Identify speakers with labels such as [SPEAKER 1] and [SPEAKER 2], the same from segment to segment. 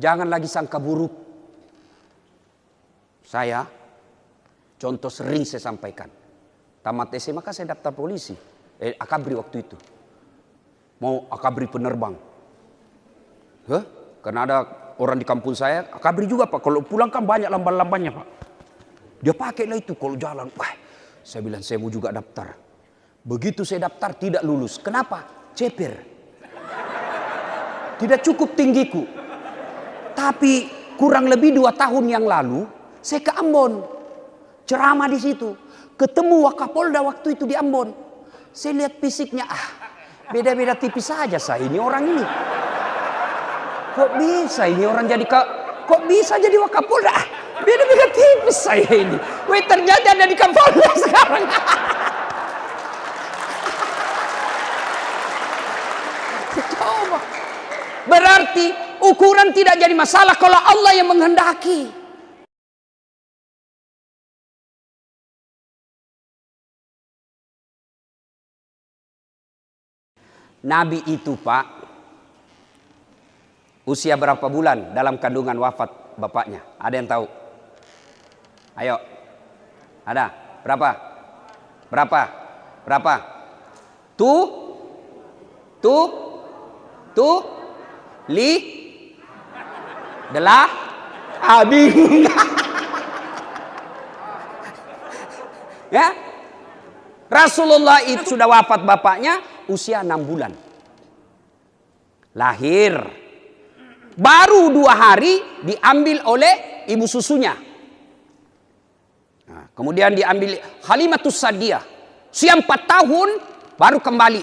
[SPEAKER 1] Jangan lagi sangka buruk. Saya, contoh sering saya sampaikan. Tamat SMA maka saya daftar polisi. Akabri waktu itu. Mau akabri penerbang. Karena ada orang di kampung saya, akabri juga Pak. Kalau pulang kan banyak lamban-lambannya Pak. Dia pakailah itu kalau jalan. Wah, saya bilang saya mau juga daftar. Begitu saya daftar tidak lulus. Kenapa? Ceper. Tidak cukup tinggiku. Tapi kurang lebih 2 tahun yang lalu saya ke Ambon. Ceramah di situ. Ketemu Wakapolda waktu itu di Ambon. Saya lihat fisiknya, beda-beda tipis saja saya ini orang ini. Kok bisa ini orang jadi kok bisa jadi Wakapolda? Beda-beda tipis saya ini. Wih, ternyata ada di Kapolda sekarang. Coba. Berarti ukuran tidak jadi masalah kalau Allah yang menghendaki. Nabi itu Pak, usia berapa bulan dalam kandungan wafat bapaknya? Ada yang tahu? Ayo. Ada? Berapa? Berapa? Berapa? Bingung. Ya? Rasulullah itu sudah wafat bapaknya usia 6 bulan. Lahir. Baru 2 hari diambil oleh ibu susunya. Nah, kemudian diambil Halimatus Sa'diyah. Usia 4 tahun baru kembali.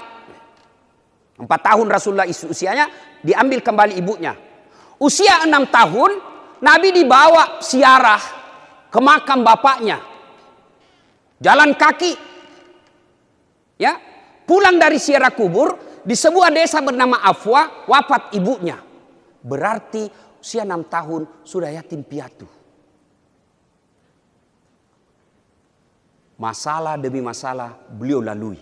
[SPEAKER 1] 4 tahun Rasulullah usianya diambil kembali ibunya. Usia 6 tahun Nabi dibawa ziarah ke makam bapaknya. Jalan kaki. Ya, pulang dari ziarah kubur di sebuah desa bernama Afwa, wafat ibunya. Berarti usia 6 tahun sudah yatim piatu. Masalah demi masalah beliau lalui.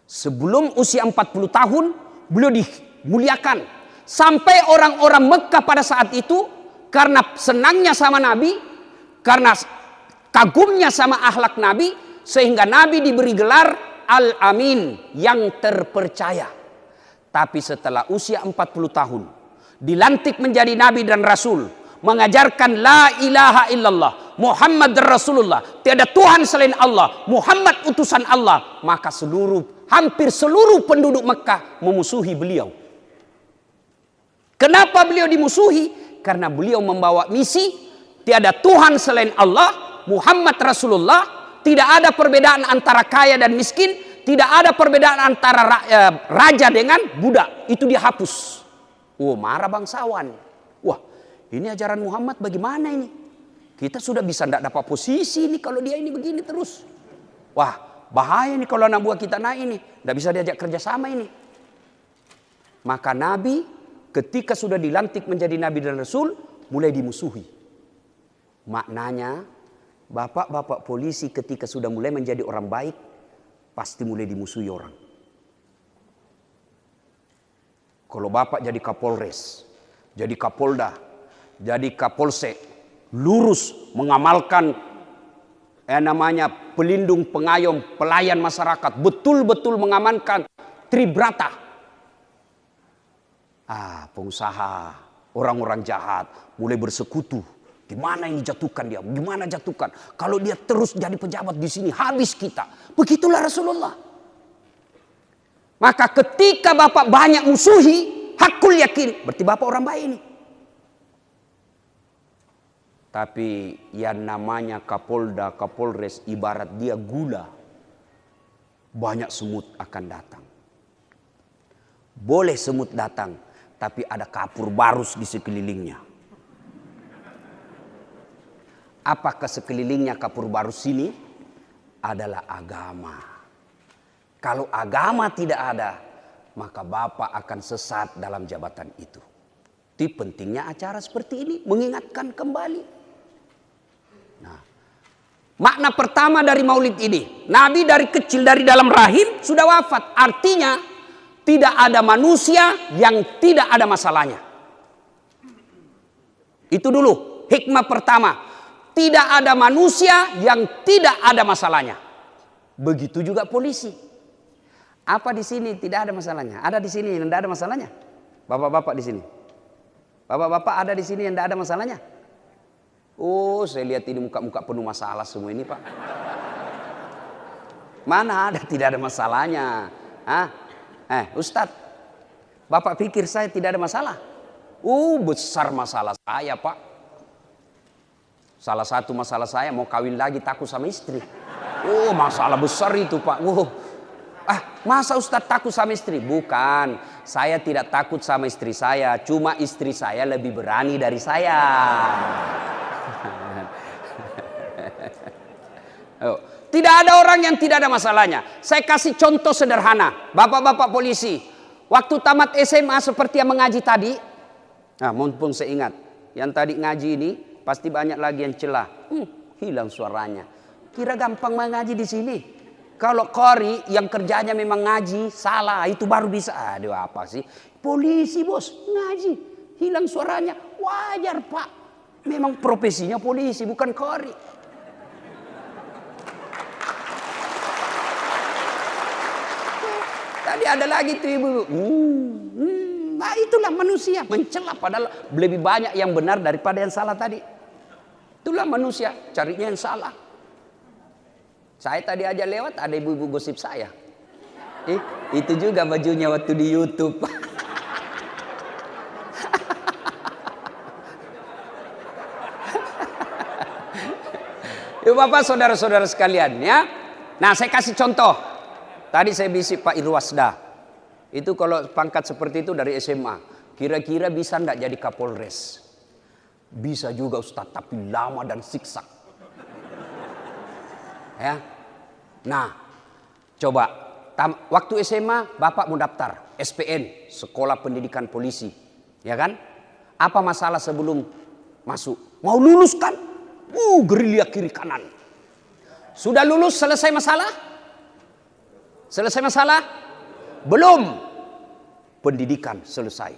[SPEAKER 1] Sebelum usia 40 tahun beliau dimuliakan. Sampai orang-orang Mekah pada saat itu karena senangnya sama Nabi, karena kagumnya sama akhlak Nabi, sehingga Nabi diberi gelar Al-Amin, yang terpercaya. Tapi setelah usia 40 tahun dilantik menjadi Nabi dan Rasul, mengajarkan la ilaha illallah Muhammad Rasulullah, tiada Tuhan selain Allah, Muhammad utusan Allah, maka hampir seluruh penduduk Mekah memusuhi beliau. Kenapa beliau dimusuhi? Karena beliau membawa misi tiada Tuhan selain Allah, Muhammad Rasulullah, tidak ada perbedaan antara kaya dan miskin, tidak ada perbedaan antara raja dengan budak. Itu dihapus. Marah bangsawan. Wah, ini ajaran Muhammad bagaimana ini? Kita sudah bisa tidak dapat posisi ini kalau dia ini begini terus. Wah, bahaya nih kalau anak buah kita naik ini. Tidak bisa diajak kerjasama ini. Maka Nabi ketika sudah dilantik menjadi Nabi dan Rasul, mulai dimusuhi. Maknanya, bapak-bapak polisi ketika sudah mulai menjadi orang baik, pasti mulai dimusuhi orang. Kalau bapak jadi Kapolres, jadi Kapolda, jadi Kapolsek, lurus mengamalkan namanya pelindung, pengayom, pelayan masyarakat, betul-betul mengamankan tribrata. Pengusaha, orang-orang jahat mulai bersekutu. Gimana ini jatuhkan dia? Gimana jatuhkan? Kalau dia terus jadi pejabat di sini, habis kita. Begitulah Rasulullah. Maka ketika bapak banyak musuhi, hakul yakin, berarti bapak orang baik ini. Tapi yang namanya Kapolda, Kapolres, ibarat dia gula. Banyak semut akan datang. Boleh semut datang, tapi ada kapur barus di sekelilingnya. Apakah sekelilingnya kapur barus ini? Adalah agama. Kalau agama tidak ada, maka bapak akan sesat dalam jabatan itu. Itu pentingnya acara seperti ini, mengingatkan kembali. Nah, makna pertama dari maulid ini, Nabi dari kecil, dari dalam rahim sudah wafat. Artinya tidak ada manusia yang tidak ada masalahnya. Itu dulu hikmah pertama. Tidak ada manusia yang tidak ada masalahnya. Begitu juga polisi. Apa di sini tidak ada masalahnya? Ada di sini yang tidak ada masalahnya? Bapak-bapak di sini. Bapak-bapak ada di sini yang tidak ada masalahnya? Oh, saya lihat ini muka-muka penuh masalah semua ini, Pak. Mana ada tidak ada masalahnya? Ustadz, Bapak pikir saya tidak ada masalah? Besar masalah saya, Pak. Salah satu masalah saya mau kawin lagi takut sama istri. Masalah besar itu, Pak. Masa Ustadz takut sama istri? Bukan, saya tidak takut sama istri saya. Cuma istri saya lebih berani dari saya. Tidak ada orang yang tidak ada masalahnya. Saya kasih contoh sederhana. Bapak-bapak polisi, waktu tamat SMA seperti yang mengaji tadi. Mumpung saya ingat, yang tadi ngaji ini pasti banyak lagi yang celah. Hilang suaranya. Kira gampang mengaji di sini. Kalau qori yang kerjanya memang ngaji, salah, itu baru bisa. Aduh, apa sih? Polisi, bos, ngaji. Hilang suaranya. Wajar, Pak. Memang profesinya polisi, bukan qori. Tadi ada lagi tuh ibu. Nah, itulah manusia, mencela padahal lebih banyak yang benar daripada yang salah tadi. Itulah manusia, carinya yang salah. Saya tadi aja lewat ada ibu-ibu gosip saya. Itu juga bajunya waktu di YouTube. Yuk Bapak, saudara-saudara sekalian ya. Nah, saya kasih contoh. Tadi saya bisik Pak Irwasda. Itu kalau pangkat seperti itu dari SMA. Kira-kira bisa enggak jadi Kapolres? Bisa juga Ustaz, tapi lama dan siksa. Ya. Nah, coba waktu SMA Bapak mau daftar SPN, Sekolah Pendidikan Polisi, ya kan? Apa masalah sebelum masuk? Mau lulus kan? Gerilya kiri kanan. Sudah lulus, selesai masalah? Selesai masalah? Belum. Pendidikan selesai.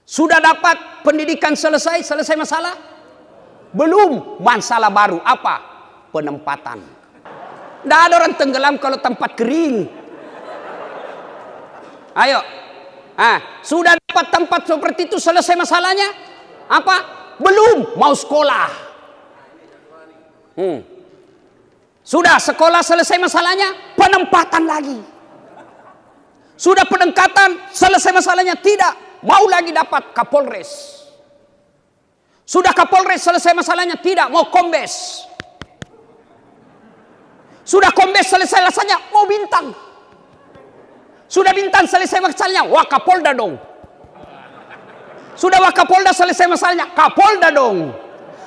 [SPEAKER 1] Sudah dapat pendidikan selesai, selesai masalah? Belum. Masalah baru apa? Penempatan. Tidak ada orang tenggelam kalau tempat kering. Ayo. Sudah dapat tempat seperti itu, selesai masalahnya? Apa? Belum. Mau sekolah. Sudah sekolah selesai masalahnya? Penempatan lagi. Sudah penempatan selesai masalahnya? Tidak. Mau lagi dapat Kapolres. Sudah Kapolres selesai masalahnya? Tidak. Mau kombes. Sudah kombes selesai masalahnya? Mau bintang. Sudah bintang selesai masalahnya? Wakapolda dong. Sudah Wakapolda selesai masalahnya? Kapolda dong.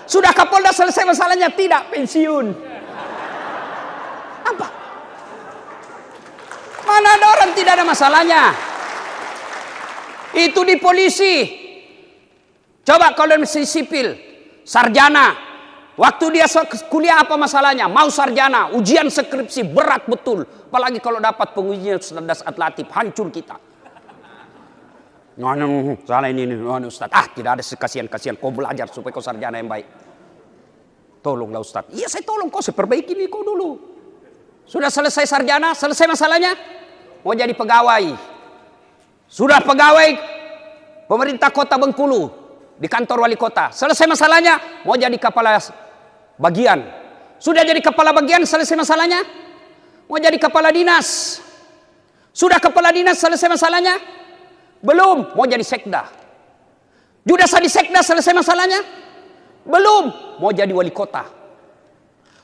[SPEAKER 1] Sudah Kapolda selesai masalahnya? Tidak. Pensiun. Apa? Mana ada orang tidak ada masalahnya? Itu di polisi. Coba kalau masih sipil, sarjana. Waktu dia kuliah apa masalahnya? Mau sarjana, ujian skripsi berat betul. Apalagi kalau dapat pengujian cerdas atlatif, hancur kita. Salah ini Ustaz. Tidak ada kasihan-kasihan. Kau belajar supaya kau sarjana yang baik. Tolonglah Ustaz. Iya saya tolong kau, saya perbaiki nih kau dulu. Sudah selesai sarjana, selesai masalahnya? Mau jadi pegawai. Sudah pegawai pemerintah kota Bengkulu di kantor wali kota. Selesai masalahnya? Mau jadi kepala bagian. Sudah jadi kepala bagian, selesai masalahnya? Mau jadi kepala dinas. Sudah kepala dinas, selesai masalahnya? Belum. Mau jadi sekda. Sudah jadi sekda, selesai masalahnya? Belum. Mau jadi wali kota.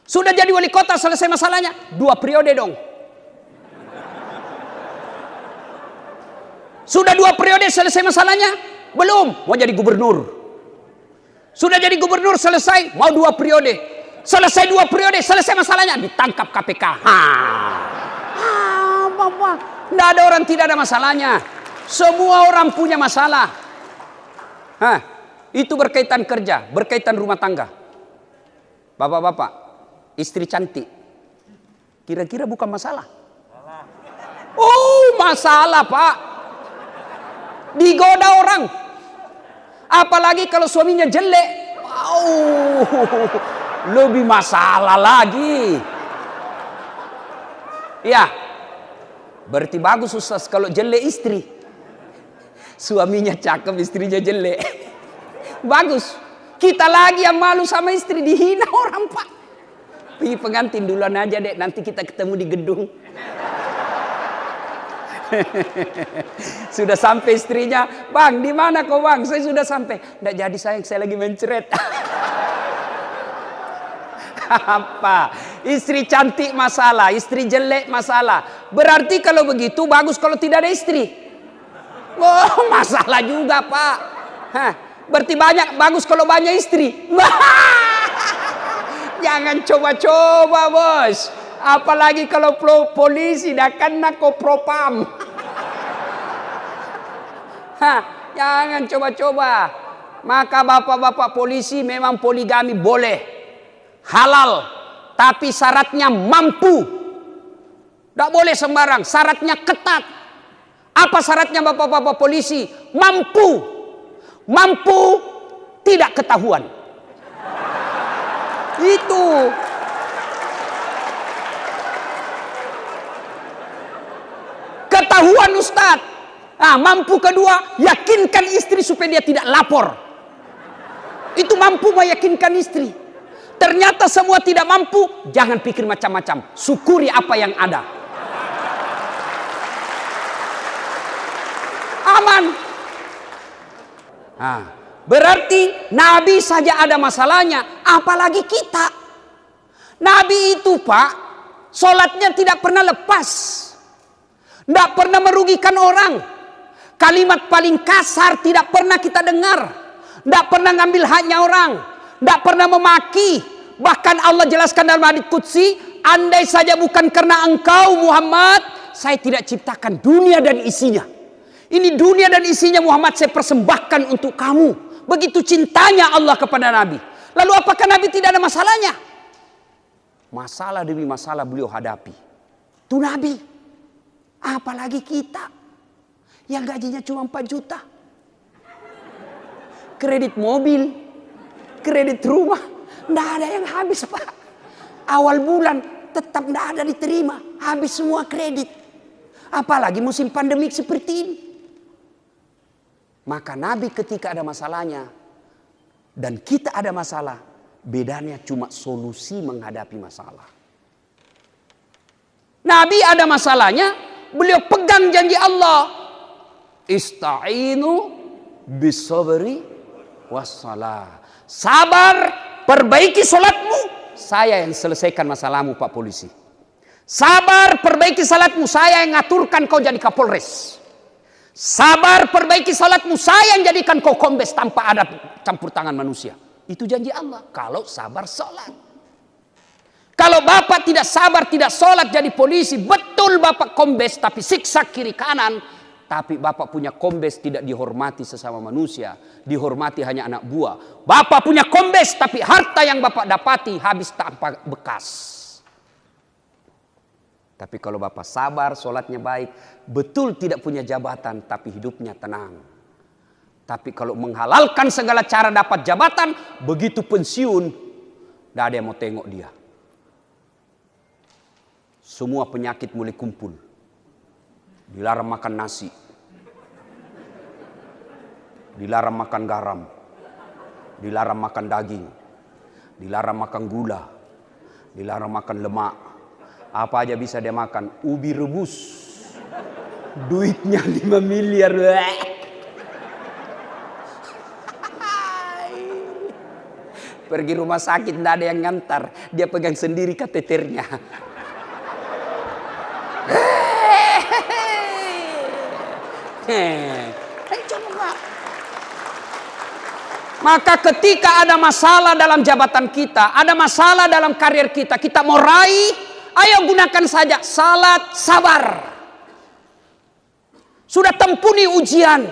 [SPEAKER 1] Sudah jadi wali kota, selesai masalahnya? 2 periode dong. Sudah 2 periode, selesai masalahnya? Belum. Mau jadi gubernur. Sudah jadi gubernur, selesai? Mau 2 periode. Selesai 2 periode, selesai masalahnya? Ditangkap KPK. Bapak. Tidak ada orang tidak ada masalahnya. Semua orang punya masalah. Itu berkaitan kerja, berkaitan rumah tangga. Bapak-bapak, istri cantik, kira-kira bukan masalah? Masalah Pak. Digoda orang. Apalagi kalau suaminya jelek. Wow, lebih masalah lagi. Ya, berarti bagus Ustaz kalau jelek istri. Suaminya cakep, istrinya jelek. Bagus. Kita lagi yang malu sama istri, dihina orang Pak. Pergi pengantin duluan aja dek, nanti kita ketemu di gedung. Sudah sampai istrinya, bang di mana kau bang? Saya sudah sampai. Nggak jadi sayang, saya lagi mencret. Apa? Istri cantik masalah, istri jelek masalah. Berarti kalau begitu bagus kalau tidak ada istri. Oh masalah juga Pak. Hah, berarti bagus kalau banyak istri. Jangan coba-coba bos. Apalagi kalau polisi dah kena kau propam. Hah, jangan coba-coba. Maka bapak-bapak polisi memang poligami boleh, halal, tapi syaratnya mampu. Tidak boleh sembarang, syaratnya ketat. Apa syaratnya bapak-bapak polisi? Mampu, mampu tidak ketahuan. Itu. Ketahuan Ustadz. Nah, mampu kedua, yakinkan istri supaya dia tidak lapor. Itu mampu meyakinkan istri. Ternyata semua tidak mampu, jangan pikir macam-macam. Syukuri apa yang ada. Aman. Nah, berarti Nabi saja ada masalahnya, apalagi kita. Nabi itu Pak, sholatnya tidak pernah lepas. Tidak pernah merugikan orang. Kalimat paling kasar tidak pernah kita dengar. Tidak pernah ngambil haknya orang. Tidak pernah memaki. Bahkan Allah jelaskan dalam hadits qudsi, andai saja bukan karena engkau Muhammad, saya tidak ciptakan dunia dan isinya. Ini dunia dan isinya Muhammad saya persembahkan untuk kamu. Begitu cintanya Allah kepada Nabi. Lalu apakah Nabi tidak ada masalahnya? Masalah demi masalah beliau hadapi. Itu Nabi. Apalagi kita yang gajinya cuma 4 juta. Kredit mobil, kredit rumah, tidak ada yang habis Pak. Awal bulan tetap tidak ada diterima. Habis semua kredit. Apalagi musim pandemik seperti ini. Maka Nabi ketika ada masalahnya dan kita ada masalah, bedanya cuma solusi menghadapi masalah. Nabi ada masalahnya, beliau pegang janji Allah. Ista'inu bisabri wassalah. Sabar, perbaiki salatmu, saya yang selesaikan masalahmu Pak Polisi. Sabar, perbaiki salatmu, saya yang ngaturkan kau jadi Kapolres. Sabar, perbaiki salatmu, saya yang jadikan kau kombes tanpa ada campur tangan manusia. Itu janji Allah. Kalau sabar salat. Kalau bapak tidak sabar, tidak salat jadi polisi, betul bapak kombes tapi siksa kiri kanan. Tapi bapak punya kombes tidak dihormati sesama manusia, dihormati hanya anak buah. Bapak punya kombes tapi harta yang bapak dapati habis tanpa bekas. Tapi kalau bapak sabar, sholatnya baik, betul tidak punya jabatan, tapi hidupnya tenang. Tapi kalau menghalalkan segala cara dapat jabatan, begitu pensiun, tidak ada yang mau tengok dia. Semua penyakit mulai kumpul. Dilarang makan nasi. Dilarang makan garam. Dilarang makan daging. Dilarang makan gula. Dilarang makan lemak. Apa aja bisa dia makan? Ubi rebus. Duitnya 5 miliar. Pergi rumah sakit tidak ada yang ngantar. Dia pegang sendiri kateternya. Coba. Maka ketika ada masalah dalam jabatan kita, ada masalah dalam karir kita, kita mau raih, ayo gunakan saja salat, sabar. Sudah tempuni ujian,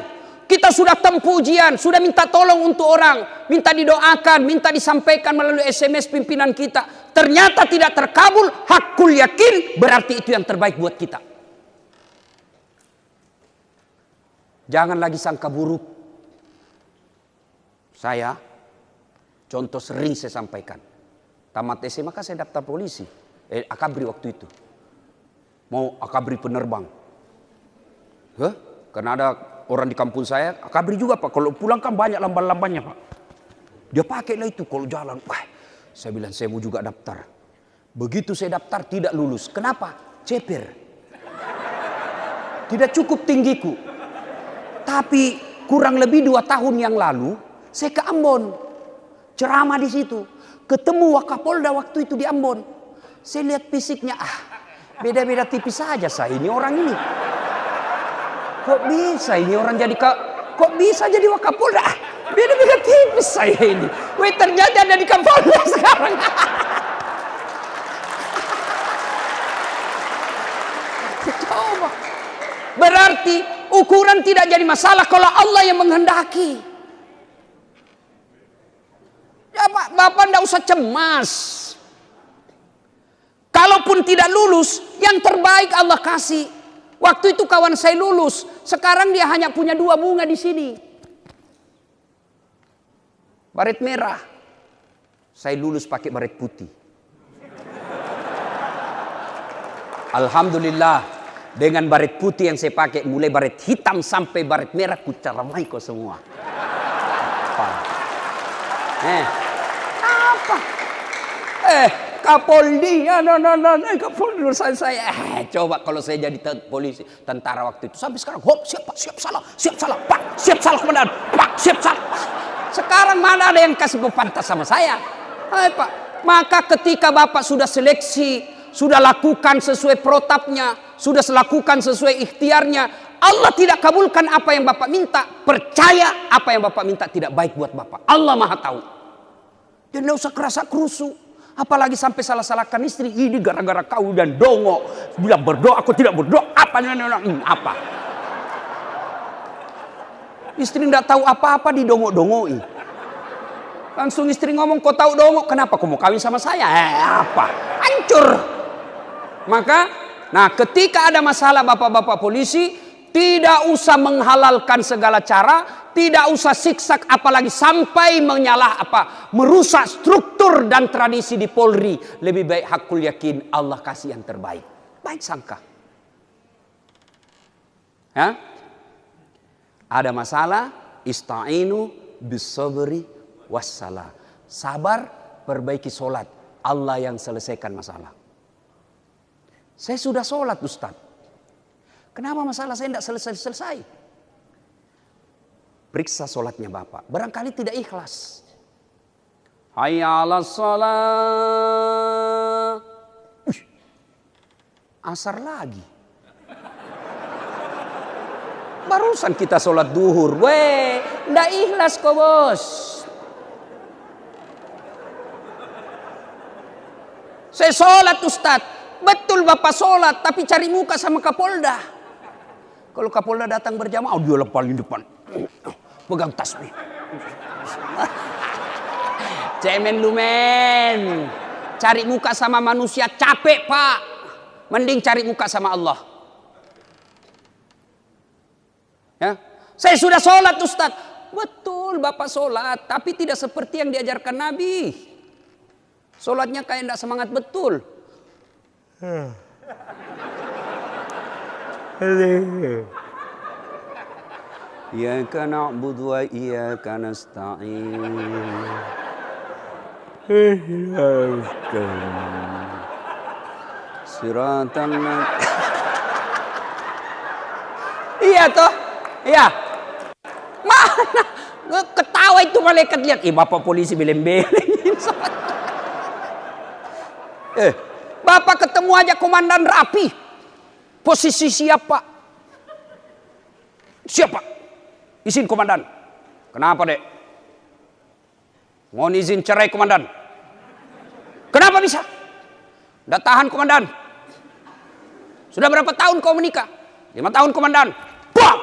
[SPEAKER 1] kita sudah tempuh ujian, sudah minta tolong untuk orang, minta didoakan, minta disampaikan melalui SMS pimpinan kita. Ternyata tidak terkabul, hakul yakin, berarti itu yang terbaik buat kita. Jangan lagi sangka buruk. Saya, contoh sering saya sampaikan. Tamat SMA maka saya daftar polisi. Akabri waktu itu. Mau akabri penerbang. Karena ada orang di kampung saya, akabri juga Pak. Kalau pulang kan banyak lamban-lambannya Pak. Dia pakailah itu kalau jalan. Saya bilang saya mau juga daftar. Begitu saya daftar tidak lulus. Kenapa? Ceper. Tidak cukup tinggiku. Tapi kurang lebih 2 tahun yang lalu saya ke Ambon. Ceramah di situ. Ketemu Wakapolda waktu itu di Ambon. Saya lihat fisiknya, beda-beda tipis saja saya ini orang ini. Kok bisa ini orang jadi kok bisa jadi Wakapolda? Beda-beda tipis saya ini. Ternyata ada di Kapolda sekarang. Coba. Berarti ukuran tidak jadi masalah kalau Allah yang menghendaki. Ya Bapak tidak usah cemas. Kalaupun tidak lulus, yang terbaik Allah kasih. Waktu itu kawan saya lulus, sekarang dia hanya punya 2 bunga di sini. Baret merah. Saya lulus pakai baret putih. Alhamdulillah, dengan baret putih yang saya pakai, mulai baret hitam sampai baret merah, ku caramai kau semua. Apa? Kapoldi, Kapoldi saya. Coba kalau saya jadi polisi, tentara waktu itu, sampai sekarang, siap salah, Pak, siap salah komandan, Pak, siap salah. Sekarang mana ada yang kasih pantas sama saya? Pak, maka ketika Bapak sudah seleksi, sudah lakukan sesuai protapnya, sudah lakukan sesuai ikhtiarnya, Allah tidak kabulkan apa yang Bapak minta, percaya apa yang Bapak minta tidak baik buat Bapak. Allah Maha tahu. Dan tidak usah kerasa kerusu. Apalagi sampai salah-salahkan istri. Ini gara-gara kau dan dongo. Bilang berdoa, aku tidak berdoa. Apa? Istri tidak tahu apa-apa didongo-dongoi. Langsung istri ngomong, kau tahu dongo. Kenapa kau mau kawin sama saya? Apa? Hancur. Maka, ketika ada masalah bapak-bapak polisi, tidak usah menghalalkan segala cara. Tidak usah siksak apalagi sampai merusak struktur dan tradisi di Polri. Lebih baik hakul yakin Allah kasih yang terbaik. Baik sangka. Ada masalah, ista'inu bisabri wassalah. Sabar, perbaiki solat. Allah yang selesaikan masalah. Saya sudah solat Ustaz. Kenapa masalah saya tidak selesai-selesai? Periksa solatnya Bapak. Barangkali tidak ikhlas. Hayya 'alas shalah. Asar lagi. Barusan kita solat duhur. Tidak ikhlas kok bos. Saya solat Ustaz. Betul Bapak solat. Tapi cari muka sama Kapolda. Kalau Kapolda datang berjamaah, dia paling depan. Pegang tasbih. Cemen lumen. Cari muka sama manusia capek Pak. Mending cari muka sama Allah. Saya sudah sholat Ustaz. Betul Bapak sholat. Tapi tidak seperti yang diajarkan Nabi. Sholatnya kayak tidak semangat betul. Iyyaka na'budu wa iyyaka nasta'in. Siratal Iya toh? Iya. Mana? Ketawa itu malaikat lihat. Bapak polisi beleng-beleng. Bapak ketemu aja komandan rapi. Posisi siapa? Siapa? Izin komandan. Kenapa dek? Mohon izin cerai komandan. Kenapa bisa? Udah tahan komandan. Sudah berapa tahun kau menikah? 5 tahun komandan. Bang!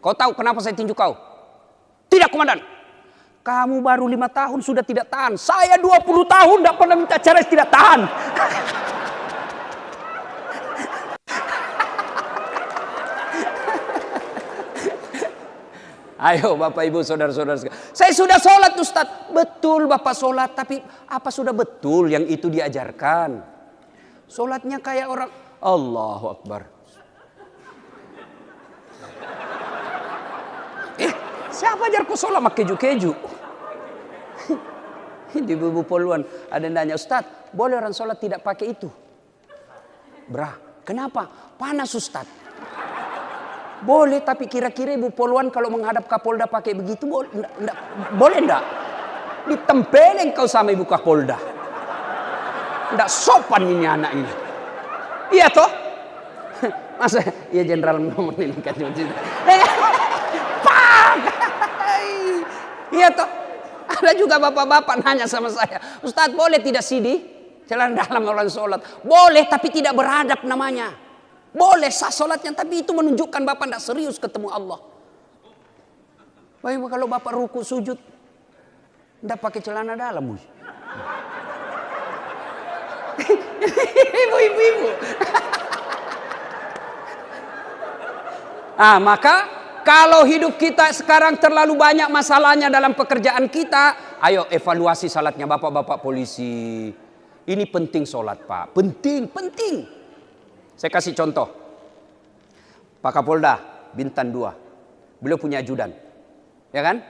[SPEAKER 1] Kau tahu kenapa saya tinju kau? Tidak komandan. Kamu baru 5 tahun sudah tidak tahan. Saya 20 tahun tidak pernah minta cerai tidak tahan. Ayo Bapak Ibu saudara-saudara sekalian. Saya sudah sholat Ustaz. Betul Bapak sholat. Tapi apa sudah betul yang itu diajarkan? Sholatnya kayak orang. Allahu Akbar. Siapa ajar kau sholat pakai keju-keju? Di Ibu Poluan ada yang nanya, Ustaz, boleh orang sholat tidak pakai itu? Brah, kenapa? Panas Ustaz. Boleh, tapi kira-kira Ibu Poluan kalau menghadap Kapolda pakai begitu boleh enggak? Ditempelin kau sama Ibu Kapolda. Enggak sopan ini anak ini. Iya toh? Masa iya Jenderal nomor ini kan. Iya toh? Ada juga bapak-bapak nanya sama saya, Ustadz boleh tidak sidi celana dalam orang sholat? Boleh, tapi tidak beradab namanya. Boleh sah sholatnya, tapi itu menunjukkan bapak tidak serius ketemu Allah. Baik, kalau bapak ruku sujud tidak pakai celana dalam. Ibu-ibu. Maka kalau hidup kita sekarang terlalu banyak masalahnya dalam pekerjaan kita, ayo evaluasi salatnya bapak-bapak polisi. Ini penting solat Pak, penting. Saya kasih contoh. Pak Kapolda, Bintan 2. Beliau punya ajudan. Ya kan?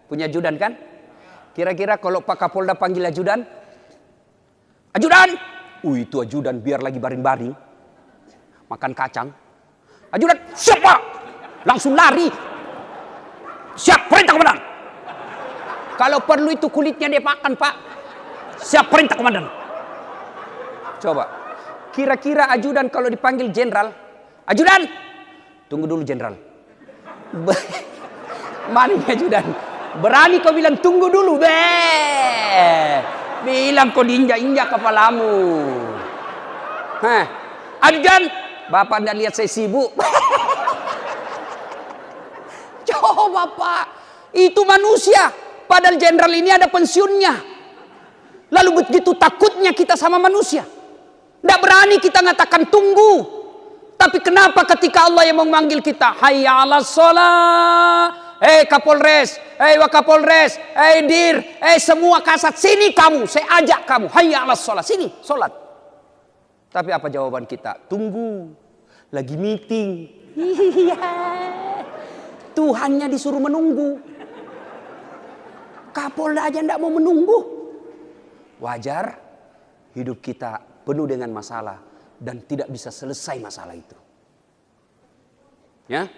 [SPEAKER 1] Punya ajudan kan? Kira-kira kalau Pak Kapolda panggil ajudan? Ajudan! Itu ajudan biar lagi baring-baring. Makan kacang. Ajudan, siapa? Langsung lari. Siap, perintah komandan. Kalau perlu itu kulitnya dia makan Pak. Siap, perintah komandan. Coba. Kira-kira ajudan kalau dipanggil jenderal. Ajudan. Tunggu dulu jenderal. Mana ajudan? Berani kau bilang tunggu dulu. Bilang kau diinjak-injak kepalamu. Ajudan. Bapak anda lihat saya sibuk. Coba Pak, itu manusia. Padahal jenderal ini ada pensiunnya. Lalu begitu takutnya kita sama manusia. Tidak berani kita ngatakan tunggu. Tapi kenapa ketika Allah yang memanggil kita, hayya 'alas shalah, Kapolres, Wakapolres, Dir, semua kasat, sini kamu, saya ajak kamu, hayya 'alas shalah, sini, sholat. Tapi apa jawaban kita? Tunggu, lagi meeting. Tuhannya disuruh menunggu. Kapolda aja tidak mau menunggu. Wajar hidup kita penuh dengan masalah dan tidak bisa selesai masalah itu. Ya?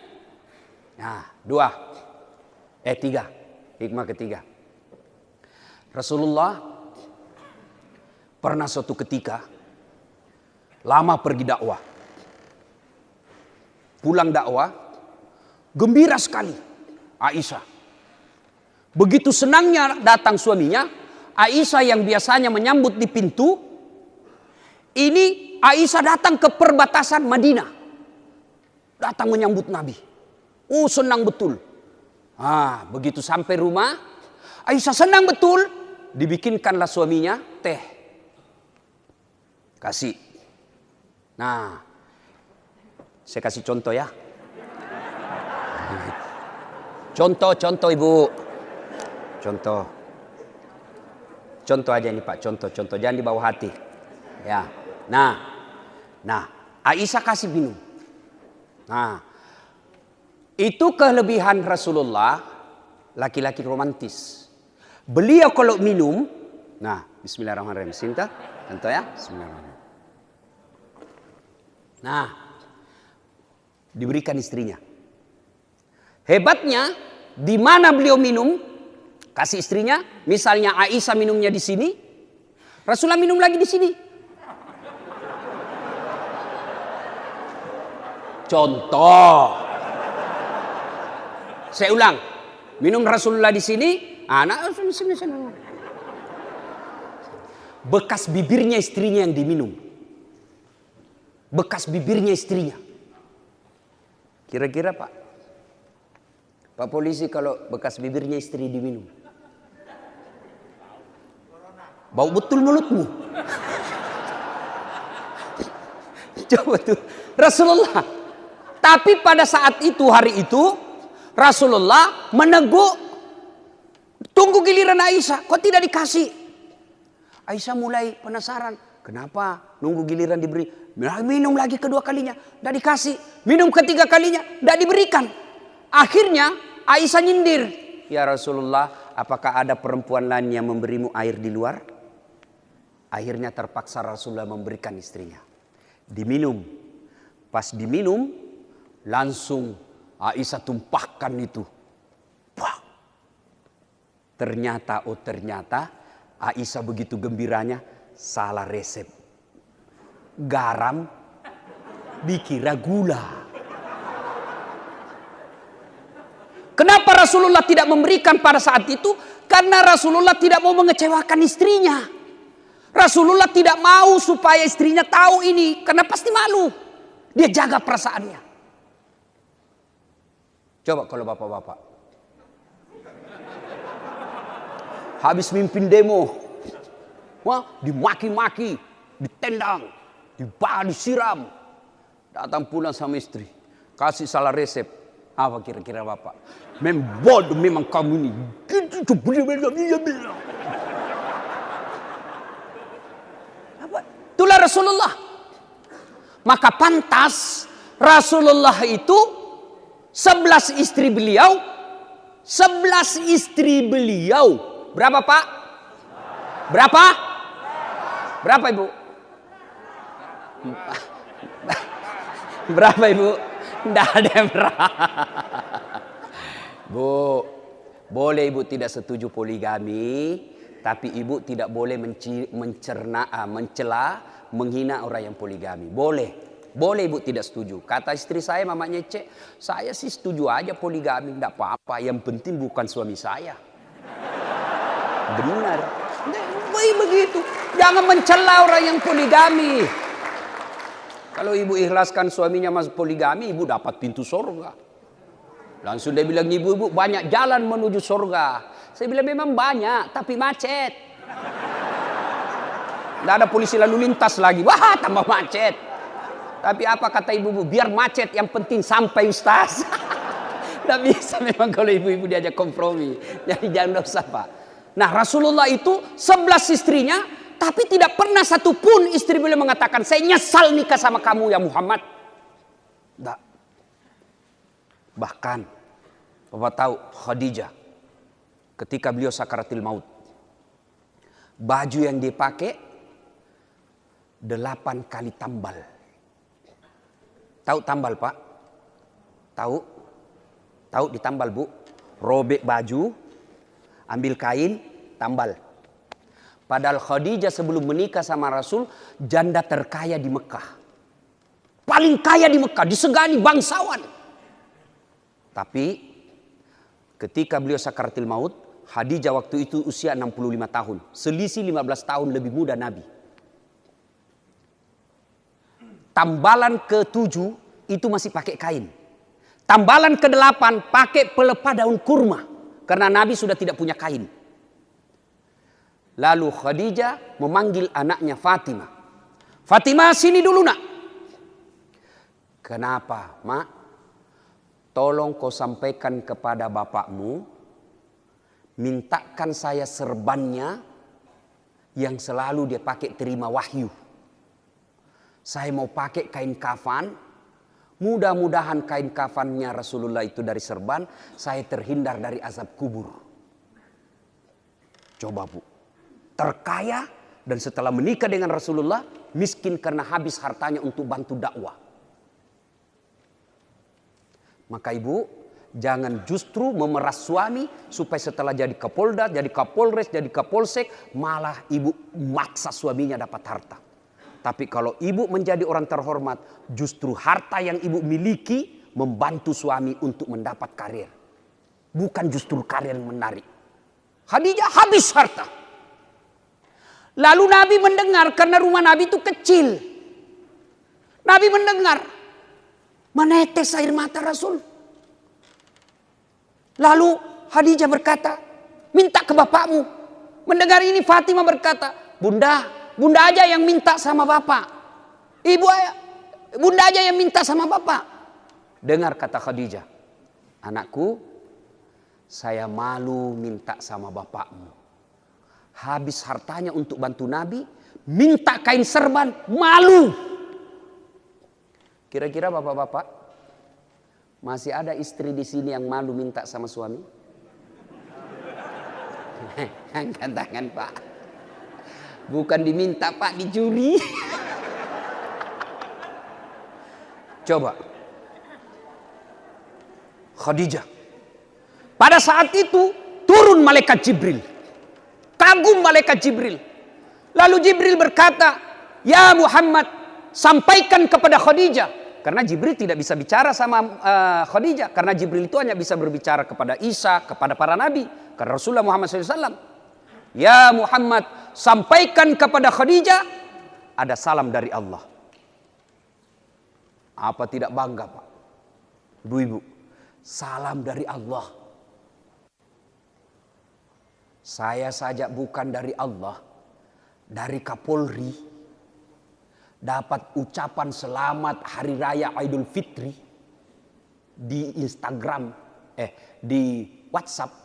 [SPEAKER 1] Nah, 3. Hikmah ketiga. Rasulullah pernah suatu ketika lama pergi dakwah. Pulang dakwah, gembira sekali Aisyah. Begitu senangnya datang suaminya, Aisyah yang biasanya menyambut di pintu, ini Aisyah datang ke perbatasan Madinah. Datang menyambut Nabi. Senang betul. Begitu sampai rumah, Aisyah senang betul. Dibikinkanlah suaminya teh. Kasih. Nah, saya kasih contoh ya. Contoh Ibu. Contoh aja ini Pak, contoh. Jangan dibawa hati. Ya. Nah, Aisyah kasih minum. Nah, itu kelebihan Rasulullah, laki-laki romantis. Beliau kalau minum, nah, bismillahirrahmanirrahim. Sinta, contoh ya. Bismillahirrahmanirrahim. Nah, diberikan istrinya. Hebatnya, di mana beliau minum, kasih istrinya. Misalnya Aisyah minumnya di sini, Rasulullah minum lagi di sini. Contoh. Saya ulang. Minum Rasulullah di sini, sini. Bekas bibirnya istrinya yang diminum. Bekas bibirnya istrinya. Kira-kira Pak polisi kalau bekas bibirnya istri diminum, bau betul mulutmu. Coba tuh Rasulullah. Tapi pada saat itu, hari itu, Rasulullah menegur, tunggu giliran Aisyah, kok tidak dikasih? Aisyah mulai penasaran, kenapa nunggu giliran diberi? Minum lagi kedua kalinya, tidak dikasih. Minum ketiga kalinya, tidak diberikan. Akhirnya Aisyah nyindir, ya Rasulullah, apakah ada perempuan lain yang memberimu air di luar? Akhirnya terpaksa Rasulullah memberikan istrinya. Diminum. Pas diminum, langsung Aisyah tumpahkan itu. Wah. Ternyata Aisyah begitu gembiranya, salah resep. Garam dikira gula. Kenapa Rasulullah tidak memberikan pada saat itu? Karena Rasulullah tidak mau mengecewakan istrinya. Rasulullah tidak mau supaya istrinya tahu ini, karena pasti malu. Dia jaga perasaannya. Coba kalau bapak-bapak habis mimpin demo, wah, dimaki-maki, ditendang, disiram, datang pulang sama istri, kasih salah resep. Apa kira-kira bapak? Bodoh memang kamu ini. Itulah Rasulullah. Maka pantas Rasulullah itu 11 istri beliau. Berapa Pak? Berapa? Berapa Ibu? Berapa Ibu? Tidak ada yang berapa. Bu, boleh Ibu tidak setuju poligami, tapi Ibu tidak boleh mencela, menghina orang yang poligami. Boleh Ibu tidak setuju. Kata istri saya, mamanya Cek, saya sih setuju aja poligami, tidak apa-apa. Yang penting bukan suami saya. Benar. Baik begitu. Jangan mencela orang yang poligami. Kalau ibu ikhlaskan suaminya masuk poligami, ibu dapat pintu surga. Langsung dia bilang, ibu banyak jalan menuju surga. Saya bilang memang banyak, tapi macet. Tidak ada polisi lalu lintas lagi. Wah, tambah macet. Tapi apa kata ibu? Biar macet, yang penting sampai Ustaz. Tidak bisa memang kalau ibu-ibu diajak kompromi. Jadi jangan usah Pak. Nah Rasulullah itu 11 istrinya, tapi tidak pernah satupun istri beliau mengatakan, saya nyesal nikah sama kamu ya Muhammad. Tidak. Bahkan Bapak tahu Khadijah ketika beliau sakaratil maut, baju yang dia pakai 8 kali tambal. Tahu tambal Pak? Tahu ditambal Bu? Robek baju, ambil kain, tambal. Padahal Khadijah sebelum menikah sama Rasul, janda terkaya di Mekah. Paling kaya di Mekah, disegani bangsawan. Tapi ketika beliau sakaratil maut, Khadijah waktu itu usia 65 tahun. Selisih 15 tahun lebih muda Nabi. Tambalan ke-7 itu masih pakai kain. Tambalan ke-8 pakai pelepah daun kurma. Karena Nabi sudah tidak punya kain. Lalu Khadijah memanggil anaknya Fatimah. Fatimah sini dulu nak. Kenapa Mak? Tolong kau sampaikan kepada bapakmu. Mintakan saya serbannya yang selalu dia pakai terima wahyu. Saya mau pakai kain kafan. Mudah-mudahan kain kafannya Rasulullah itu dari serban. Saya terhindar dari azab kubur. Coba Bu. Terkaya dan setelah menikah dengan Rasulullah. Miskin karena habis hartanya untuk bantu dakwah. Maka ibu jangan justru memeras suami. Supaya setelah jadi kapolda, jadi kapolres, jadi kapolsek. Malah ibu maksa suaminya dapat harta. Tapi kalau ibu menjadi orang terhormat, justru harta yang ibu miliki membantu suami untuk mendapat karir. Bukan justru karir yang menarik. Khadijah habis harta. Lalu Nabi mendengar karena rumah Nabi itu kecil. Nabi mendengar menetes air mata Rasul. Lalu Khadijah berkata, minta ke bapakmu. Mendengar ini Fatimah berkata, Bunda aja yang minta sama bapak. Bunda aja yang minta sama bapak. Dengar kata Khadijah. Anakku, saya malu minta sama bapakmu. Habis hartanya untuk bantu Nabi, minta kain serban, malu. Kira-kira bapak-bapak, masih ada istri di sini yang malu minta sama suami? Angkat tangan, Pak. Bukan diminta, Pak, dicuri. Coba. Khadijah. Pada saat itu turun malaikat Jibril. Kagum malaikat Jibril. Lalu Jibril berkata, "Ya Muhammad, sampaikan kepada Khadijah." Karena Jibril tidak bisa bicara sama Khadijah. Karena Jibril itu hanya bisa berbicara kepada Isa, kepada para nabi. Karena Rasulullah Muhammad SAW. "Ya Muhammad, sampaikan kepada Khadijah, ada salam dari Allah." Apa tidak bangga, Pak? Ibu-ibu, salam dari Allah. Saya saja bukan dari Allah, dari Kapolri, dapat ucapan selamat Hari Raya Idul Fitri di Instagram, di WhatsApp.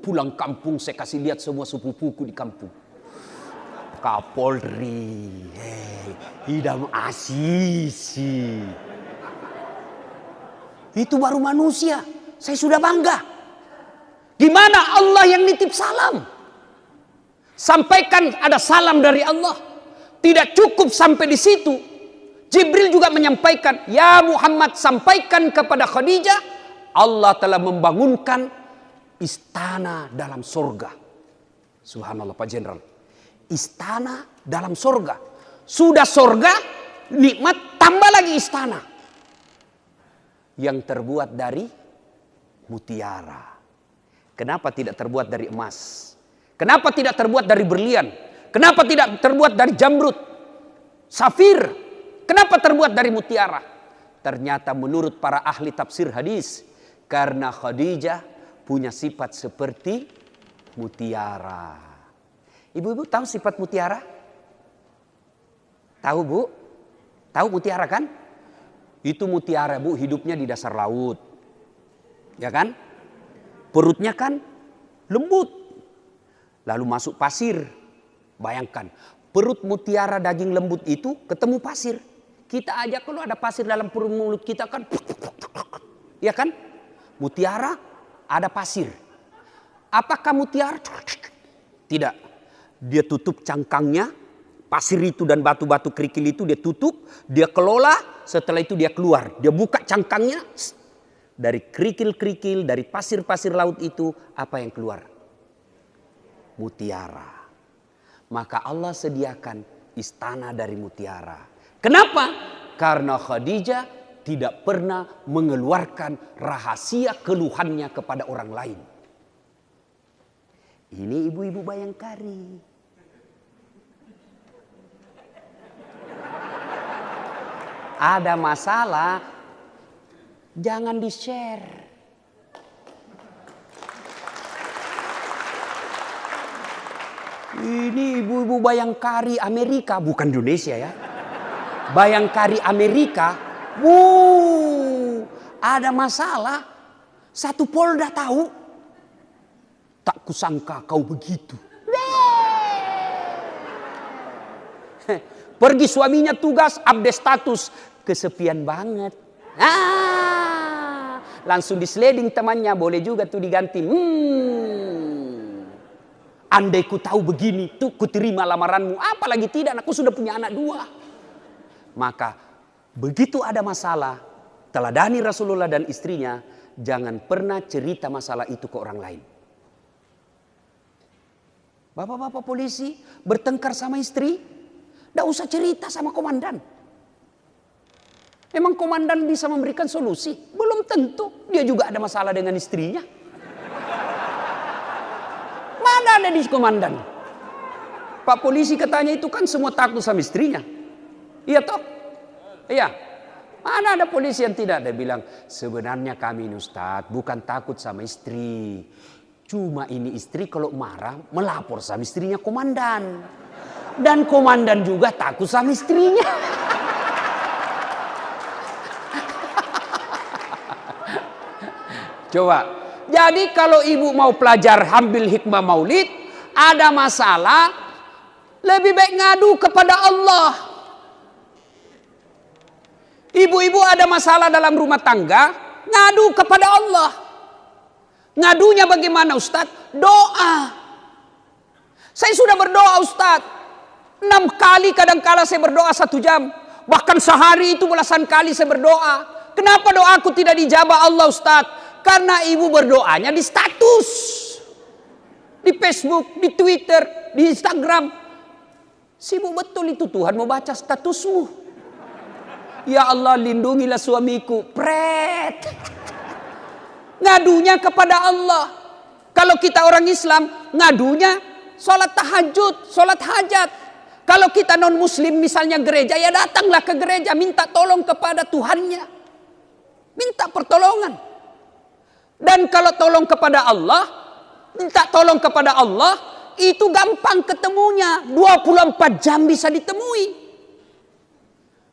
[SPEAKER 1] Pulang kampung saya kasih lihat semua sepupuku di kampung. Kapolri, Idam Asisi. Itu baru manusia. Saya sudah bangga. Gimana Allah yang nitip salam? Sampaikan ada salam dari Allah. Tidak cukup sampai di situ. Jibril juga menyampaikan, "Ya Muhammad, sampaikan kepada Khadijah, Allah telah membangunkan istana dalam surga." Subhanallah, Pak Jenderal. Istana dalam surga. Sudah surga, nikmat, tambah lagi istana. Yang terbuat dari mutiara. Kenapa tidak terbuat dari emas? Kenapa tidak terbuat dari berlian? Kenapa tidak terbuat dari jamrud, safir? Kenapa terbuat dari mutiara? Ternyata menurut para ahli tafsir hadis, karena Khadijah punya sifat seperti mutiara. Ibu-ibu tahu sifat mutiara? Tahu, Bu? Tahu mutiara kan? Itu mutiara, Bu, hidupnya di dasar laut. Ya kan? Perutnya kan lembut. Lalu masuk pasir. Bayangkan, perut mutiara daging lembut itu ketemu pasir. Kita aja kalau ada pasir dalam perut mulut kita kan, ya kan? Mutiara ada pasir. Apakah mutiara? Tidak. Dia tutup cangkangnya, pasir itu dan batu-batu kerikil itu dia tutup, dia kelola, setelah itu dia keluar. Dia buka cangkangnya, dari kerikil-kerikil, dari pasir-pasir laut itu, apa yang keluar? Mutiara. Maka Allah sediakan istana dari mutiara. Kenapa? Karena Khadijah tidak pernah mengeluarkan rahasia keluhannya kepada orang lain. Ini ibu-ibu Bayangkari. Ada masalah, jangan di-share. Ini ibu-ibu Bayangkari Amerika, bukan Indonesia ya. Bayangkari Amerika, ada masalah. Satu Polda tahu. Tak kusangka kau begitu. Pergi suaminya tugas, update status. Kesepian banget. Langsung di-sliding temannya, boleh juga tuh diganti. Andai ku tahu begini, tuh ku terima lamaranmu. Apalagi tidak, aku sudah punya anak 2. Maka begitu ada masalah, teladani Rasulullah dan istrinya, jangan pernah cerita masalah itu ke orang lain. Bapak-bapak polisi bertengkar sama istri, tidak usah cerita sama komandan. Emang komandan bisa memberikan solusi? Belum tentu. Dia juga ada masalah dengan istrinya. Mana ada di komandan? Pak polisi katanya itu kan semua takut sama istrinya. Iya toh? Iya. Mana ada polisi yang tidak? Dia bilang, sebenarnya kami Ustadz bukan takut sama istri. Cuma ini istri kalau marah melapor sama istrinya komandan. Dan komandan juga takut sama istrinya. Coba. Jadi kalau ibu mau pelajar ambil hikmah maulid, ada masalah, lebih baik ngadu kepada Allah. Ibu-ibu ada masalah dalam rumah tangga, ngadu kepada Allah. Ngadunya bagaimana Ustadz? Doa. Saya sudah berdoa Ustadz. 6 kali kadang-kala saya berdoa 1 jam. Bahkan sehari itu belasan kali saya berdoa. Kenapa doaku tidak dijabah Allah Ustadz? Karena ibu berdoanya di status. Di Facebook, di Twitter, di Instagram. Sibuk betul itu, Tuhan mau baca statusmu. Ya Allah lindungilah suamiku. Pret. Ngadunya kepada Allah. Kalau kita orang Islam, ngadunya sholat tahajud, sholat hajat. Kalau kita non muslim misalnya gereja, ya datanglah ke gereja, minta tolong kepada Tuhannya. Minta pertolongan. Dan kalau tolong kepada Allah, minta tolong kepada Allah, itu gampang ketemunya. 24 jam bisa ditemui.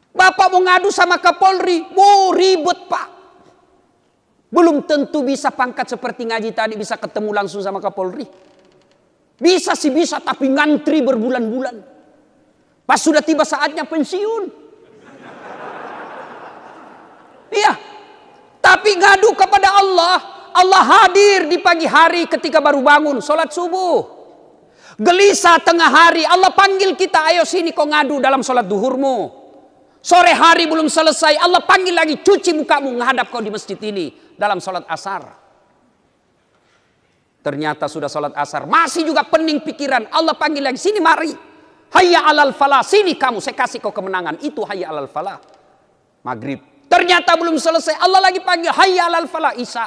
[SPEAKER 1] Bapak mau ngadu sama Kapolri, ribet Pak. Belum tentu bisa pangkat seperti ngaji tadi, bisa ketemu langsung sama Kapolri. Bisa sih bisa, tapi ngantri berbulan-bulan. Pas sudah tiba saatnya pensiun. Iya. Tapi ngadu kepada Allah. Allah hadir di pagi hari ketika baru bangun, sholat subuh. Gelisah tengah hari, Allah panggil kita, ayo sini kau ngadu dalam sholat duhurmu. Sore hari belum selesai, Allah panggil lagi, cuci mukamu, menghadap kau di masjid ini. Dalam sholat asar. Ternyata sudah sholat asar, masih juga pening pikiran. Allah panggil lagi, sini mari. Hayya alal falah, sini kamu, saya kasih kau kemenangan. Itu hayya alal falah. Maghrib. Ternyata belum selesai, Allah lagi panggil, hayya alal falah, isya.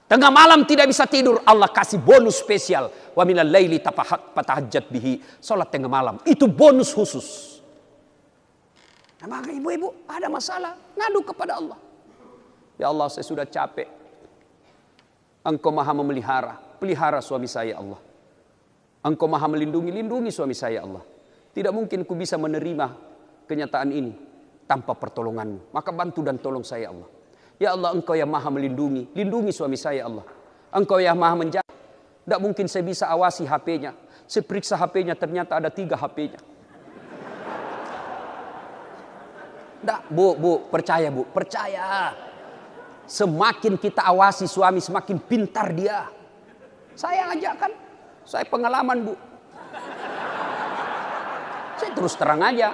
[SPEAKER 1] Tengah malam tidak bisa tidur, Allah kasih bonus spesial. Wa minal laili fatahajjat bihi. Salat tengah malam, itu bonus khusus. Nah, maka ibu-ibu ada masalah, ngadu kepada Allah. Ya Allah, saya sudah capek. Engkau maha memelihara, pelihara suami saya Allah. Engkau maha melindungi, lindungi suami saya Allah. Tidak mungkin ku bisa menerima kenyataan ini tanpa pertolonganmu. Maka bantu dan tolong saya Allah. Ya Allah, engkau yang maha melindungi, lindungi suami saya Allah. Engkau yang maha menjaga. Tidak mungkin saya bisa awasi HP-nya. Saya periksa HP-nya, ternyata ada 3 HP-nya. Tidak, bu, percaya bu, percaya. Semakin kita awasi suami, semakin pintar dia. Saya aja kan, saya pengalaman bu. Saya terus terang aja.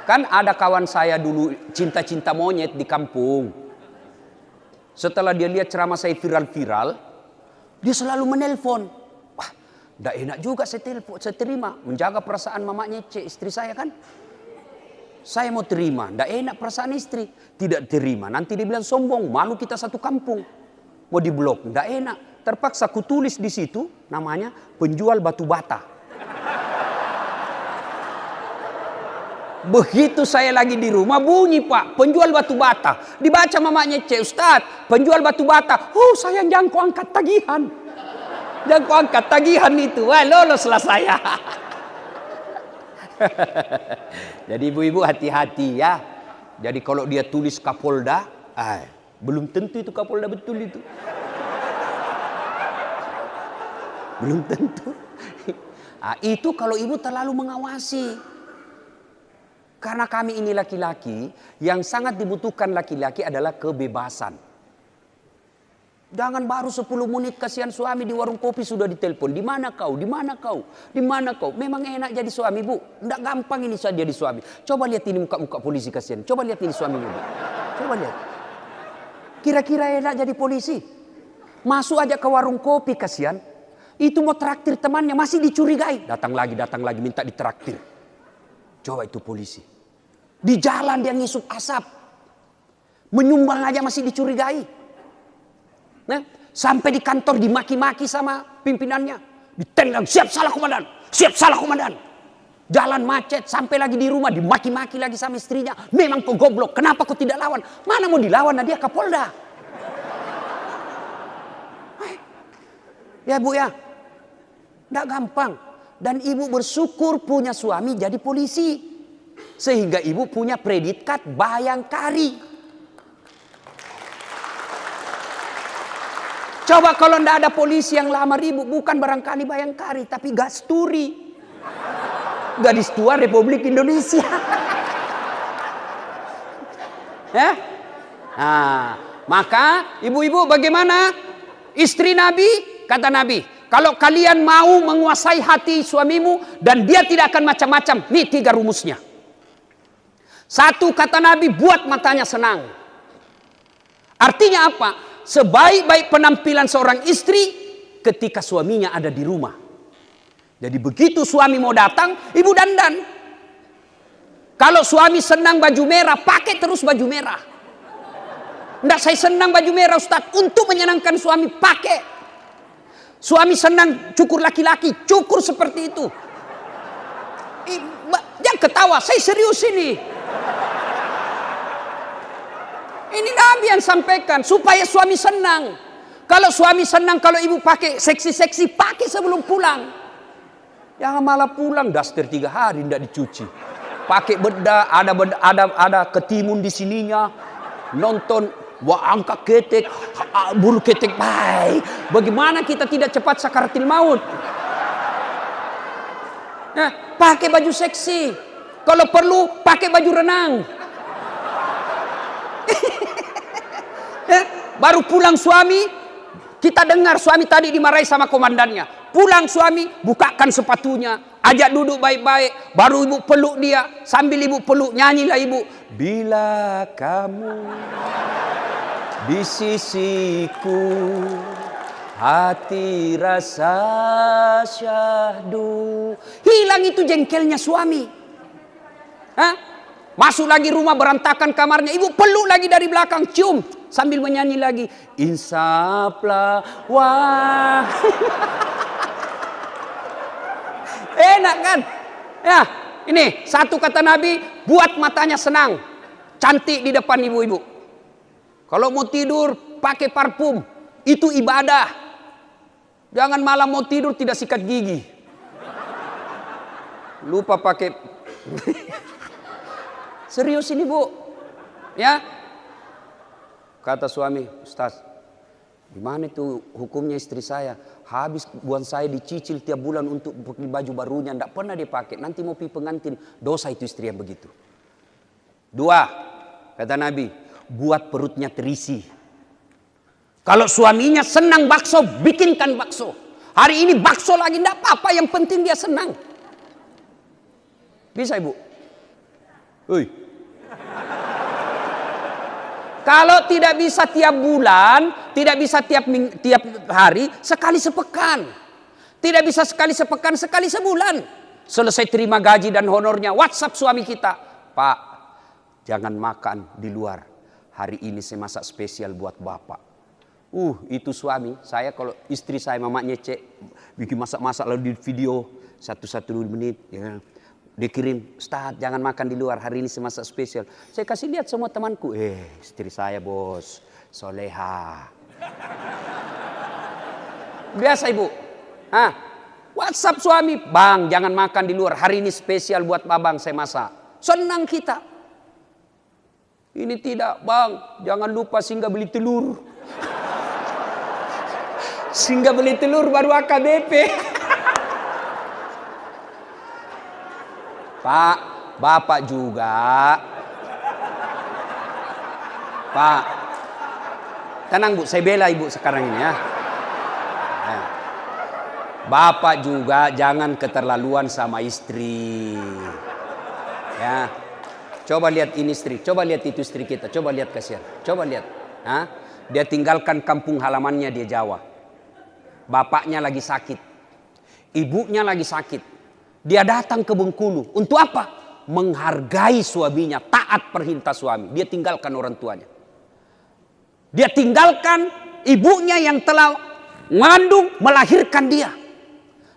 [SPEAKER 1] Kan ada kawan saya dulu cinta-cinta monyet di kampung. Setelah dia lihat ceramah saya viral-viral, dia selalu menelpon. Wah, tidak enak juga saya terima. Menjaga perasaan mamanya istri saya kan. Saya mau terima, tidak enak perasaan istri. Tidak terima, nanti dia bilang sombong, malu kita satu kampung. Mau diblok, tidak enak. Terpaksa ku tulis di situ, namanya penjual batu bata. Begitu saya lagi di rumah bunyi Pak, penjual batu bata. Dibaca mamanya Ustadz, penjual batu bata. Oh sayang jangan kau angkat tagihan. Jangan kau angkat tagihan itu. Wah loloslah saya. Jadi ibu-ibu hati-hati ya. Jadi kalau dia tulis Kapolda, belum tentu itu Kapolda betul itu. Belum tentu. Itu kalau ibu terlalu mengawasi. Karena kami ini laki-laki, yang sangat dibutuhkan laki-laki adalah kebebasan. Jangan baru 10 menit kasihan suami di warung kopi sudah ditelepon. Di mana kau? Di mana kau? Di mana kau? Memang enak jadi suami bu. Tidak gampang ini jadi suami. Coba lihat ini muka-muka polisi kasihan. Coba lihat ini suaminya bu. Coba lihat. Kira-kira enak jadi polisi? Masuk aja ke warung kopi kasihan. Itu mau traktir temannya masih dicurigai. Datang lagi minta ditraktir. Coba itu polisi. Di jalan dia ngisup asap. Menyumbang aja masih dicurigai. Nah, sampai di kantor dimaki-maki sama pimpinannya. Ditendang, siap salah komandan. Siap salah komandan. Jalan macet, sampai lagi di rumah dimaki-maki lagi sama istrinya. Memang kau goblok, kenapa kau tidak lawan? Mana mau dilawan, nah dia Kapolda. Ya bu ya. Tidak gampang. Dan ibu bersyukur punya suami jadi polisi. Sehingga ibu punya predikat Bayangkari. Coba kalau ndak ada polisi yang lamar ibu, bukan barangkali Bayangkari, tapi Gasturi. Gadis tua Republik Indonesia. Ya? Nah, maka ibu-ibu bagaimana? Istri Nabi, kata Nabi, kalau kalian mau menguasai hati suamimu dan dia tidak akan macam-macam, nih 3 rumusnya. 1, kata Nabi, buat matanya senang. Artinya apa? Sebaik-baik penampilan seorang istri ketika suaminya ada di rumah. Jadi begitu suami mau datang, ibu dandan. Kalau suami senang baju merah, pakai terus baju merah. Enggak, saya senang baju merah Ustaz, untuk menyenangkan suami, pakai. Suami senang cukur laki-laki, cukur seperti itu. Jangan ketawa, saya serius ini. Ini Nabi yang sampaikan supaya suami senang. Kalau suami senang, kalau ibu pakai seksi-seksi, pakai sebelum pulang. Jangan malah pulang daster 3 hari tidak dicuci. Pakai bedak, ada ketimun di sininya. Nonton, wah angkat ketek, bulu ketek baik. Bagaimana kita tidak cepat sakaratil maut? Nah, pakai baju seksi. Kalau perlu pakai baju renang. Baru pulang suami, kita dengar suami tadi dimarahi sama komandannya. Pulang suami, bukakan sepatunya, ajak duduk baik-baik, baru ibu peluk dia. Sambil ibu peluk, nyanyilah ibu. Bila kamu di sisiku, hati rasa syahdu. Hilang itu jengkelnya suami. Hah? Masuk lagi rumah, berantakan kamarnya, ibu peluk lagi dari belakang, cium sambil menyanyi lagi. Insaplah wah. Enak kan? Ya, ini 1 kata Nabi, buat matanya senang, cantik di depan ibu-ibu. Kalau mau tidur pakai parfum, itu ibadah. Jangan malam mau tidur tidak sikat gigi. Lupa pakai. Serius ini bu, ya? Kata suami, Ustaz, gimana itu hukumnya istri saya? Habis buat saya dicicil tiap bulan untuk baju barunya, tidak pernah dipakai. Nanti mau pergi pengantin, dosa itu istri yang begitu. 2, kata Nabi, buat perutnya terisi. Kalau suaminya senang bakso, bikinkan bakso. Hari ini bakso lagi, tidak apa-apa, yang penting dia senang. Bisa ibu? Kalau tidak bisa tiap bulan, tidak bisa tiap hari, sekali sepekan. Tidak bisa sekali sepekan, sekali sebulan. Selesai terima gaji dan honornya, WhatsApp suami kita. Pak, jangan makan di luar. Hari ini saya masak spesial buat bapak. Itu suami. Saya kalau istri saya mamanya cek, bikin masak-masak lalu di video 1-1 menit. Ya. Dikirim, Ustaz jangan makan di luar, hari ini saya masak spesial. Saya kasih lihat semua temanku, istri saya bos, soleha. Biasa ibu. WhatsApp suami, bang jangan makan di luar, hari ini spesial buat babang saya masak. Senang kita. Ini tidak, bang jangan lupa singgah beli telur. Singgah beli telur baru AKBP. Pak, bapak juga. Pak, tenang bu, saya bela ibu sekarang ini ya. Bapak juga jangan keterlaluan sama istri. Ya, coba lihat ini istri, coba lihat itu istri kita, coba lihat kasihan, coba lihat. Dia tinggalkan kampung halamannya di Jawa. Bapaknya lagi sakit, ibunya lagi sakit. Dia datang ke Bengkulu. Untuk apa? Menghargai suaminya. Taat perintah suami. Dia tinggalkan orang tuanya. Dia tinggalkan ibunya yang telah mengandung, melahirkan dia.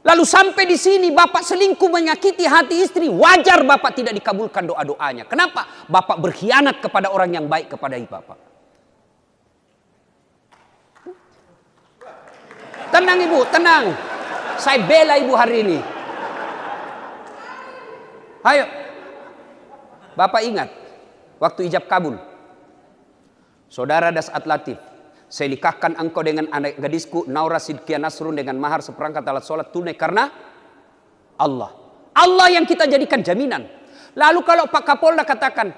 [SPEAKER 1] Lalu sampai di sini bapak selingkuh menyakiti hati istri. Wajar bapak tidak dikabulkan doa-doanya. Kenapa? Bapak berkhianat kepada orang yang baik kepada ibu bapak. Tenang ibu, tenang. Saya bela ibu hari ini. Ayo, bapak ingat waktu ijab kabul, saudara Dasat Latif Saya nikahkan engkau dengan anak gadisku Naura Sidkia Nasrun dengan mahar seperangkat alat sholat tunai karena Allah. Allah yang kita jadikan jaminan. Lalu kalau Pak Kapolda katakan,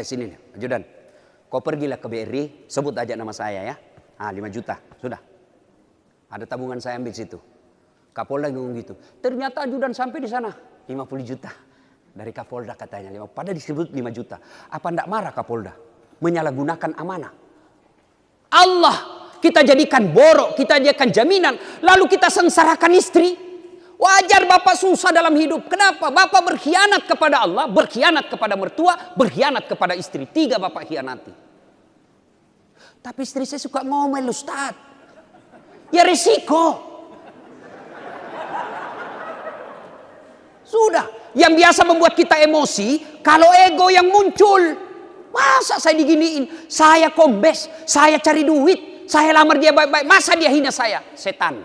[SPEAKER 1] sini nih, ajudan, kau pergilah ke BRI, sebut aja nama saya ya. 5 juta, sudah. Ada tabungan saya ambil situ. Kapolda ngomong gitu. Ternyata ajudan sampai di sana 50 juta. Dari Kapolda katanya. Padahal disebut 5 juta. Apa enggak marah Kapolda? Menyalahgunakan amanah. Allah kita jadikan borok, kita jadikan jaminan. Lalu kita sengsarakan istri. Wajar bapak susah dalam hidup. Kenapa? Bapak berkhianat kepada Allah, berkhianat kepada mertua, berkhianat kepada istri. 3 bapak khianati. Tapi istri saya suka ngomel, Ustaz. Ya risiko. Sudah. Yang biasa membuat kita emosi, kalau ego yang muncul. Masa saya diginiin? Saya kombes, saya cari duit, saya lamar dia baik-baik. Masa dia hina saya? Setan.